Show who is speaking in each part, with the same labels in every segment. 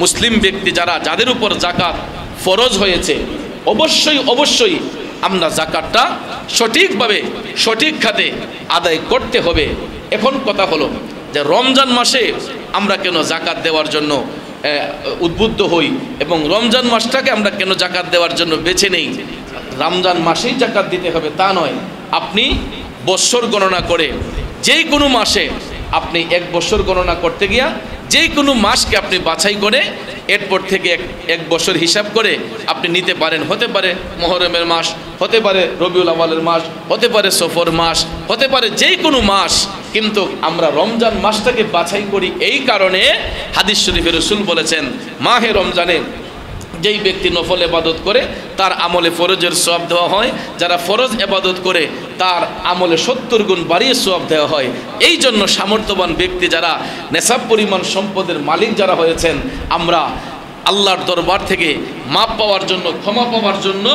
Speaker 1: মুসলিম ব্যক্তি যারা, যাদের উপর জাকাত ফরজ হয়েছে, অবশ্যই অবশ্যই আমরা জাকাতটা সঠিকভাবে সঠিক খাতে আদায় করতে হবে। এখন কথা হলো যে রমজান মাসে আমরা কেন জাকাত দেওয়ার জন্য উদ্বুদ্ধ হই এবং রমজান মাসটাকে আমরা কেন জাকাত দেওয়ার জন্য বেছে নেই? রমজান মাসেই জাকাত দিতে হবে তা নয়। আপনি বৎসর গণনা করে যেই কোনো মাসে, আপনি এক বছর গণনা করতে গিয়া যেই কোনো মাসকে আপনি বাছাই করে এরপর থেকে এক বছর হিসাব করে আপনি নিতে পারেন। হতে পারে মুহররমের মাস, হতে পারে রবিউল আউয়ালের মাস, হতে পারে সফর মাস, হতে পারে যেই কোনো মাস। কিন্তু আমরা রমজান মাসটাকে বাছাই করি এই কারণে, হাদিস শরীফে রাসূল বলেছেন, মাহে রমজানে যেই ব্যক্তি নফল ইবাদত করে তার আমলে ফরজের সওয়াব দেওয়া হয়, যারা ফরজ ইবাদত করে তার আমলে 70 গুণ বাড়িয়ে সওয়াব দেওয়া হয়। এই জন্য সামর্থ্যবান ব্যক্তি যারা, নেশাব পরিমাণ সম্পদের মালিক যারা হয়েছেন, আমরা আল্লাহর দরবার থেকে মাপ পাওয়ার জন্য, ক্ষমা পাওয়ার জন্য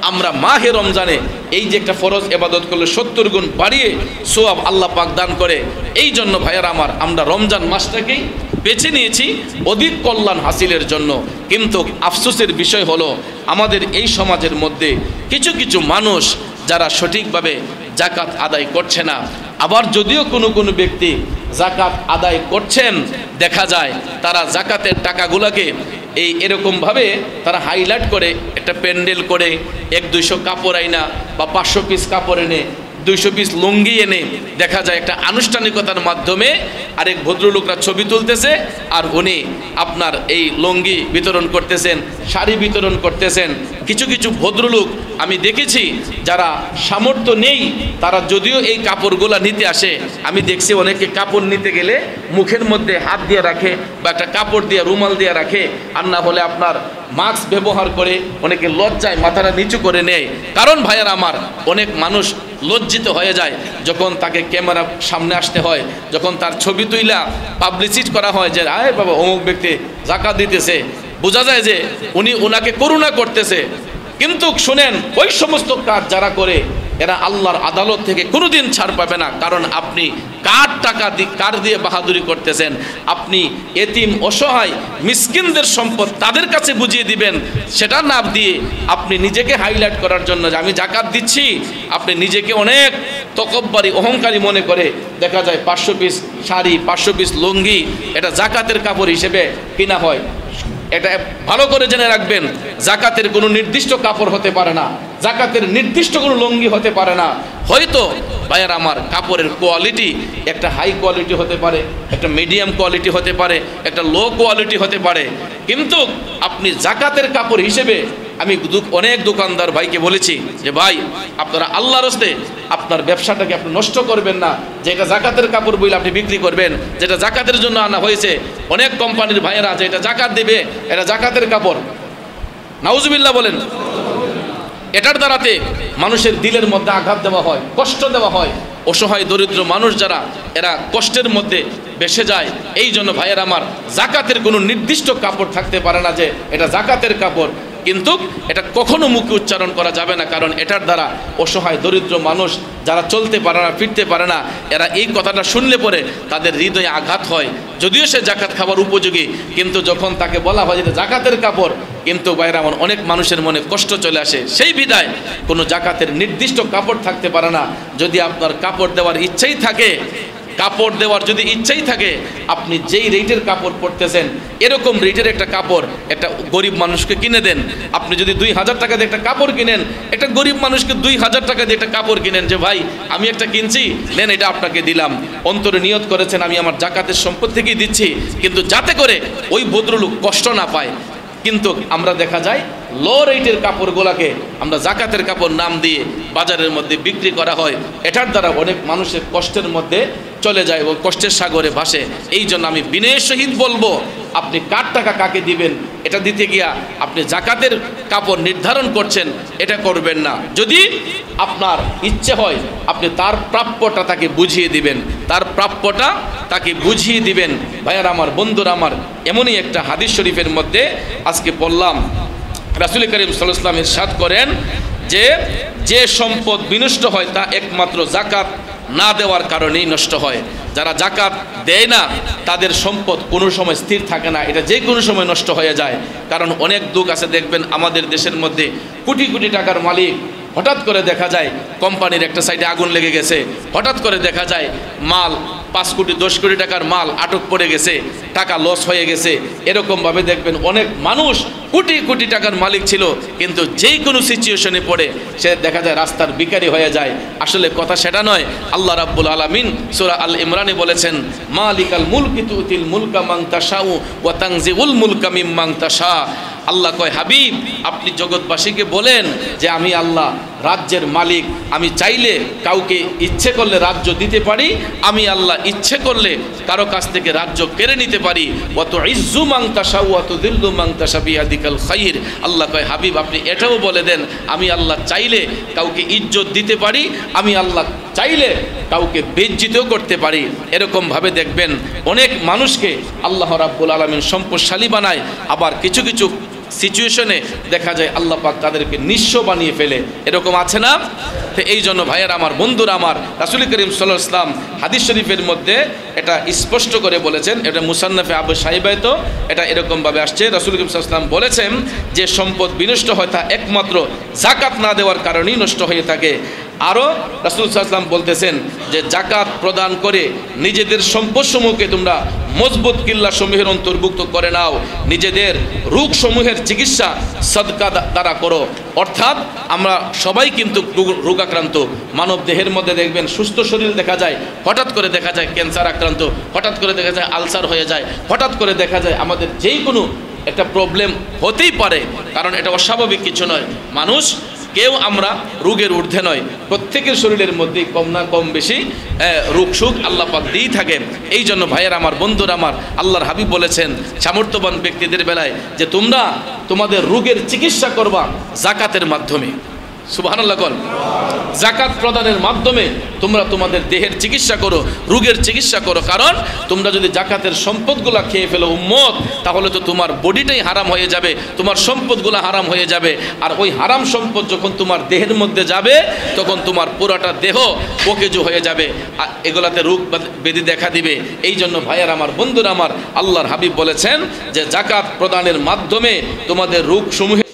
Speaker 1: আমরা মাহে রমজানে এই যে একটা ফরজ ইবাদত করলে 70 গুণ বাড়িয়ে সওয়াব আল্লাহ পাক দান করে। এই জন্য ভাইয়ারা আমার, আমরা রমজান মাসটাকেই বেছে নিয়েছি অধিক কল্যাণ হাসিলের জন্য। কিন্তু আফসোসের বিষয় হলো, আমাদের এই সমাজের মধ্যে কিছু কিছু মানুষ যারা সঠিকভাবে জাকাত আদায় করছে না। আবার যদিও কোনো কোনো ব্যক্তি জাকাত আদায় করছেন, দেখা যায় তারা জাকাতের টাকাগুলোকে এরকমভাবে তারা হাইলাইট করে, একটা প্যান্ডেল করে 100-200 কাপড় আইনা বা 500 পিস কাপড় এনে, 200 পিস লুঙ্গি এনে, দেখা যায় একটা আনুষ্ঠানিকতার মাধ্যমে আরেক ভদ্রলোকরা ছবি তুলতেছে আর উনি আপনার এই লুঙ্গি বিতরণ করতেছেন, শাড়ি বিতরণ করতেছেন। কিছু কিছু ভদ্রলোক আমি দেখেছি যারা সামর্থ্য নেই, তারা যদিও এই কাপড়গুলা নিতে আসে, আমি দেখছি অনেকে কাপড় নিতে গেলে মুখের মধ্যে হাত দিয়ে রাখে বা একটা কাপড় দিয়ে, রুমাল দিয়ে রাখে, আর না হলে আপনার মাস্ক ব্যবহার করে অনেকে লজ্জায় মাথাটা নিচু করে নেয়। কারণ ভাইয়ার আমার, অনেক মানুষ লজ্জিত হয়ে যায় যখন তাকে ক্যামেরা সামনে আসতে হয়, যখন তার ছবি তুইলা পাবলিসিটি করা হয় যে আয় বাবা অমুক ব্যক্তি জাকাত দিতেছে, বোঝা যায় যে উনি ওনাকে করুণা করতেছে। কিন্তু শুনেন, ওই সমস্ত কাজ যারা করে এরা আল্লাহর আদালত থেকে কোনোদিন ছাড় পাবে না। কারণ আপনি কার টাকা কার দিয়ে বাহাদুরি করতেছেন? আপনি এতিম, অসহায়, মিসকিনদের সম্পদ তাদের কাছে বুঝিয়ে দিবেন, সেটা না দিয়ে আপনি নিজেকে হাইলাইট করার জন্য যে আমি জাকাত দিচ্ছি, আপনি নিজেকে অনেক তকব্বারি, অহংকারী মনে করে দেখা যায় 500 পিস শাড়ি, 500 পিস লুঙ্গি এটা জাকাতের কাপড় হিসেবে কিনা হয়। এটা ভালো করে জেনে রাখবেন, জাকাতের কোনো নির্দিষ্ট কাপড় হতে পারে না, জাকাতের নির্দিষ্ট কোনো লুঙ্গি হতে পারে না। হয়তো ভাইয়ার আমার, কাপড়ের কোয়ালিটি একটা হাই কোয়ালিটি হতে পারে, একটা মিডিয়াম কোয়ালিটি হতে পারে, একটা লো কোয়ালিটি হতে পারে, কিন্তু আপনি জাকাতের কাপড় হিসেবে, আমি অনেক দোকানদার ভাইকে বলেছি যে ভাই আপনারা আল্লাহর রাস্তে আপনার ব্যবসাটাকে আপনি নষ্ট করবেন না, যে এটা জাকাতের কাপড় বলে আপনি বিক্রি করবেন, যেটা জাকাতের জন্য আনা হয়েছে। অনেক কোম্পানির ভাইয়েরা যে এটা জাকাত দেবে, এটা জাকাতের কাপড়, নাউজুবিল্লাহ বলেন। এটার দ্বারাতে মানুষের দিলের মধ্যে আঘাত দেওয়া হয়, কষ্ট দেওয়া হয়। অসহায় দরিদ্র মানুষ যারা, এরা কষ্টের মধ্যে বেসে যায়। এই জন্য ভাইয়ের আমার, জাকাতের কোনো নির্দিষ্ট কাপড় থাকতে পারে না যে এটা জাকাতের কাপড়, কিন্তু এটা কখনো মুখে উচ্চারণ করা যাবে না। কারণ এটার দ্বারা অসহায় দরিদ্র মানুষ যারা চলতে পারে না, ফিরতে পারে না, এরা এই কথাটা শুনলে পরে তাদের হৃদয়ে আঘাত হয়। যদিও সে জাকাত খাবার উপযোগী, কিন্তু যখন তাকে বলা হয় যে জাকাতের কাপড়, কিন্তু বাইরে আমার অনেক মানুষের মনে কষ্ট চলে আসে। সেই বিধায় কোনো জাকাতের নির্দিষ্ট কাপড় থাকতে পারে না। যদি আপনার কাপড় দেওয়ার ইচ্ছাই থাকে, কাপড় দেওয়ার যদি ইচ্ছাই থাকে, আপনি যেই রেটের কাপড় পরতেছেন এরকম রেটের একটা কাপড় একটা গরিব মানুষকে কিনে দেন। আপনি যদি 2000 টাকা দিয়ে একটা কাপড় কিনেন, একটা গরিব মানুষকে 2000 টাকা দিয়ে একটা কাপড় কিনেন, যে ভাই আমি একটা কিনছি, নেন এটা আপনাকে দিলাম। অন্তরে নিয়ত করেছেন আমি আমার জাকাতের সম্পদ থেকেই দিচ্ছি, কিন্তু যাতে করে ওই ভদ্রলোক কষ্ট না পায়। কিন্তু আমরা দেখা যায় লো রেটের কাপড়গুলোকে আমরা জাকাতের কাপড় নাম দিয়ে বাজারের মধ্যে বিক্রি করা হয়। এটার দ্বারা অনেক মানুষের কষ্টের মধ্যে চলে যায় ও কষ্টের সাগরে ভাসে। এই জন্য আমি বিনয়ের সহিত বলবো, আপনি কার টাকা কাকে দিবেন এটা দিতে গিয়া আপনি জাকাতের কাপড় নির্ধারণ করছেন, এটা করবেন না। যদি আপনার ইচ্ছে হয় আপনি তার প্রাপ্যটা তাকে বুঝিয়ে দিবেন, তার প্রাপ্যটা তাকে বুঝিয়ে দিবেন। ভাইয়ার আমার, বন্ধুরা আমার, এমনই একটা হাদিস শরীফের মধ্যে আজকে পড়লাম, রাসূল করিম সাল্লাল্লাহু আলাইহি ওয়াসাল্লাম ইরশাদ করেন যে যে সম্পদ বিনষ্ট হয় তা একমাত্র জাকাত না দেওয়ার কারণেই নষ্ট হয়। যারা জাকাত দেয় না তাদের সম্পদ কোনো সময় স্থির থাকে না, এটা যে কোনো সময় নষ্ট হয়ে যায়। কারণ অনেক লোক আছে দেখবেন আমাদের দেশের মধ্যে কোটি কোটি টাকার মালিক, হঠাৎ করে দেখা যায় কোম্পানির একটা সাইডে আগুন লেগে গেছে, হঠাৎ করে দেখা যায় মাল 5 কোটি 10 কোটি টাকার মাল আটক পড়ে গেছে, টাকা লস হয়ে গেছে। এরকমভাবে দেখবেন অনেক মানুষ কোটি কোটি টাকার মালিক ছিল, কিন্তু যেই কোনো সিচুয়েশনে পড়ে সে দেখা যায় রাস্তার ভিখারি হয়ে যায়। আসলে কথা সেটা নয়। আল্লাহ রাব্বুল আলামিন সূরা আল ইমরানে বলেছেন, মালিকাল মুলকি তুতিল মুলকা মান তাশাউ ওয়া তানজিউল মুলকা মিম্মান তাশা। আল্লাহ কয়, হাবিব আপনি জগৎবাসীকে বলেন যে আমি আল্লাহ রাজ্যের মালিক, আমি চাইলে কাউকে ইচ্ছে করলে রাজ্য দিতে পারি, আমি আল্লাহ ইচ্ছে করলে কারো কাছ থেকে রাজ্য কেড়ে নিতে পারি। ওয়া তুইজ্জু মান তাশাউ ওয়া তুযিল্লু মান তাশা বিয়াদিকাল খায়র। আল্লাহ কয়, হাবিব আপনি এটাও বলে দেন আমি আল্লাহ চাইলে কাউকে ইজ্জত দিতে পারি, আমি আল্লাহ চাইলে কাউকে বেজ্জিতও করতে পারি। এরকমভাবে দেখবেন অনেক মানুষকে আল্লাহ রাব্বুল আলামিন সম্পদশালী বানায়, আবার কিছু কিছু সিচুয়েশনে দেখা যায় আল্লাহ পাক তাদেরকে নিঃস্ব বানিয়ে ফেলে। এরকম আছে না? তো এই জন্য ভাইয়ের আমার, বন্ধুরা আমার, রাসূল করিম সাল্লাল্লাহু আলাইহি ওয়াসাল্লাম হাদিস শরীফের মধ্যে এটা স্পষ্ট করে বলেছেন, এটা মুসান্নাফে আবু শাইবায় তো এটা এরকমভাবে আসছে। রাসূল করিম সাল্লাল্লাহু আলাইহি ওয়াসাল্লাম বলেছেন যে সম্পদ বিনষ্ট হয় তা একমাত্র জাকাত না দেওয়ার কারণেই নষ্ট হয়ে থাকে। আরও রাসূল সাল্লাল্লাহু আলাইহি ওয়াসাল্লাম বলতেছেন যে জাকাত প্রদান করে নিজেদের সম্পদসমূহকে তোমরা মজবুত কিল্লাসমূহের অন্তর্ভুক্ত করে নাও, নিজেদের রোগসমূহের চিকিৎসা সদকা দ্বারা করো। অর্থাৎ আমরা সবাই কিন্তু রোগাক্রান্ত, মানব দেহের মধ্যে দেখবেন সুস্থ শরীর দেখা যায়, হঠাৎ করে দেখা যায় ক্যান্সার আক্রান্ত, হঠাৎ করে দেখা যায় আলসার হয়ে যায়, হঠাৎ করে দেখা যায় আমাদের যেই কোনো একটা প্রবলেম হতেই পারে, কারণ এটা অস্বাভাবিক কিছু নয়। মানুষ কেউ আমরা রোগের ঊর্ধ্বে নয়, প্রত্যেকের শরীরের মধ্যেই কম না কম বেশি রোগ সুখ আল্লাহ পাক দিয়েই থাকেন। এই জন্য ভাইয়ের আমার, বন্ধুরা আমার, আল্লাহর হাবিব বলেছেন সামর্থ্যবান ব্যক্তিদের বেলায় যে তোমরা তোমাদের রোগের চিকিৎসা করবা জাকাতের মাধ্যমে। সুবহানাল্লাহ বল। জাকাত প্রদানের মাধ্যমে তোমরা তোমাদের দেহের চিকিৎসা করো, রোগের চিকিৎসা করো। কারণ তোমরা যদি জাকাতের সম্পদগুলা খেয়ে ফেলো উম্মত, তাহলে তো তোমার বডিটাই হারাম হয়ে যাবে, তোমার সম্পদগুলা হারাম হয়ে যাবে। আর ওই হারাম সম্পদ যখন তোমার দেহের মধ্যে যাবে তখন তোমার পুরাটা দেহ অকেজো হয়ে যাবে, এগুলাতে রোগ ব্যাধি দেখা দিবে। এই জন্য ভাইয়ের আমার, বন্ধুরা আমার, আল্লাহর হাবিব বলেছেন যে জাকাত প্রদানের মাধ্যমে তোমাদের রোগসমূহে